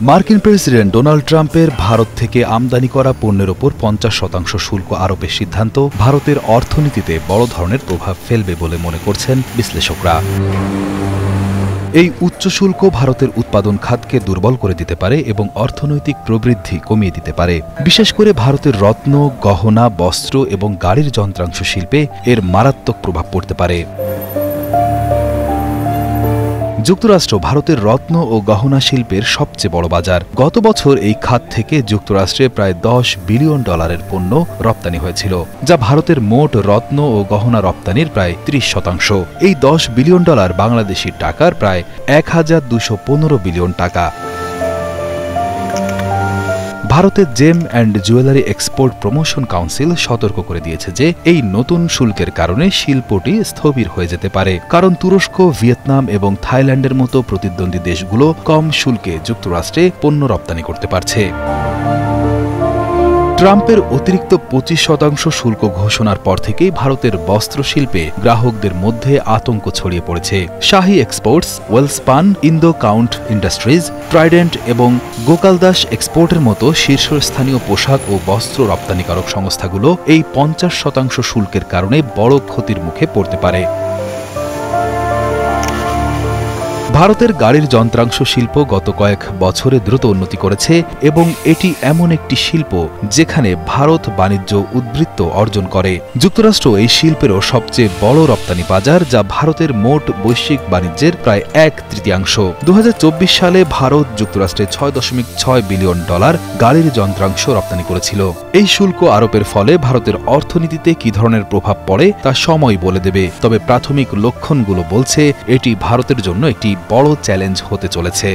মার্কিন president Donald ট্রাম্পের ভারত থেকে আমদানি করা পণ্যের ওপর ৫০% শুল্ক আরোপের সিদ্ধান্ত ভারতের অর্থনীতিতে বড় ধরনের প্রভাব ফেলবে বলে মনে করছেন বিশ্লেষকরা। এই উচ্চ শুল্ক ভারতের উৎপাদন খাতকে দুর্বল করে দিতে পারে এবং অর্থনৈতিক প্রবৃদ্ধি কমিয়ে দিতে পারে। বিশেষ করে ভারতের রত্ন, গহনা, বস্ত্র এবং গাড়ির যন্ত্রাংশ শিল্পে এর মারাত্মক প্রভাব পড়তে পারে। যুক্তরাষ্ট্র ভারতের রত্ন ও গহনা শিল্পের সবচেয়ে বড় বাজার। গত বছর এই খাত থেকে যুক্তরাষ্ট্রে প্রায় $10 বিলিয়ন পণ্য রপ্তানি হয়েছিল, যা ভারতের মোট রত্ন ও গহনা রপ্তানির প্রায় ৩০%। এই $10 বিলিয়ন বাংলাদেশি টাকার প্রায় ১,২১৫ বিলিয়ন টাকা। ভারতের gem and jewellery export promotion council সতর্ক করে দিয়েছে যে এই নতুন শুল্কের কারণে শিল্পটি স্থবির হয়ে যেতে পারে, কারণ তুরস্ক, ভিয়েতনাম এবং থাইল্যান্ডের মতো প্রতিদ্বন্দ্বী দেশগুলো কম শুল্কে যুক্তরাষ্ট্রে পণ্য রপ্তানি করতে পারছে। ট্রাম্পের অতিরিক্ত ২৫% শুল্ক ঘোষণার পর থেকেই ভারতের বস্ত্রশিল্পে গ্রাহকদের মধ্যে আতঙ্ক ছড়িয়ে পড়েছে। Shahi exports, Welspun, Indo count industries, Trident এবং গোকালদাস এক্সপোর্টের মতো শীর্ষস্থানীয় পোশাক ও বস্ত্র রপ্তানিকারক সংস্থাগুলো এই ৫০% শুল্কের কারণে বড় ক্ষতির মুখে পড়তে পারে। ভারতের গাড়ির যন্ত্রাংশ শিল্প গত কয়েক বছরে দ্রুত উন্নতি করেছে এবং এটি এমন একটি শিল্প যেখানে ভারত বাণিজ্য উদ্বৃত্ত অর্জন করে। যুক্তরাষ্ট্র এই শিল্পেরও সবচেয়ে বড় রপ্তানি বাজার, যা ভারতের মোট বৈশ্বিক বাণিজ্যের প্রায় ১/৩ ২০২৪ সালে ভারত যুক্তরাষ্ট্রে $৬.৬ বিলিয়ন গাড়ির যন্ত্রাংশ রপ্তানি করেছিল। এই শুল্ক আরোপের ফলে ভারতের অর্থনীতিতে কি ধরনের প্রভাব পড়ে তা সময় বলে দেবে, তবে প্রাথমিক লক্ষণগুলো বলছে এটি ভারতের জন্য একটি বড় চ্যালেঞ্জ হতে চলেছে।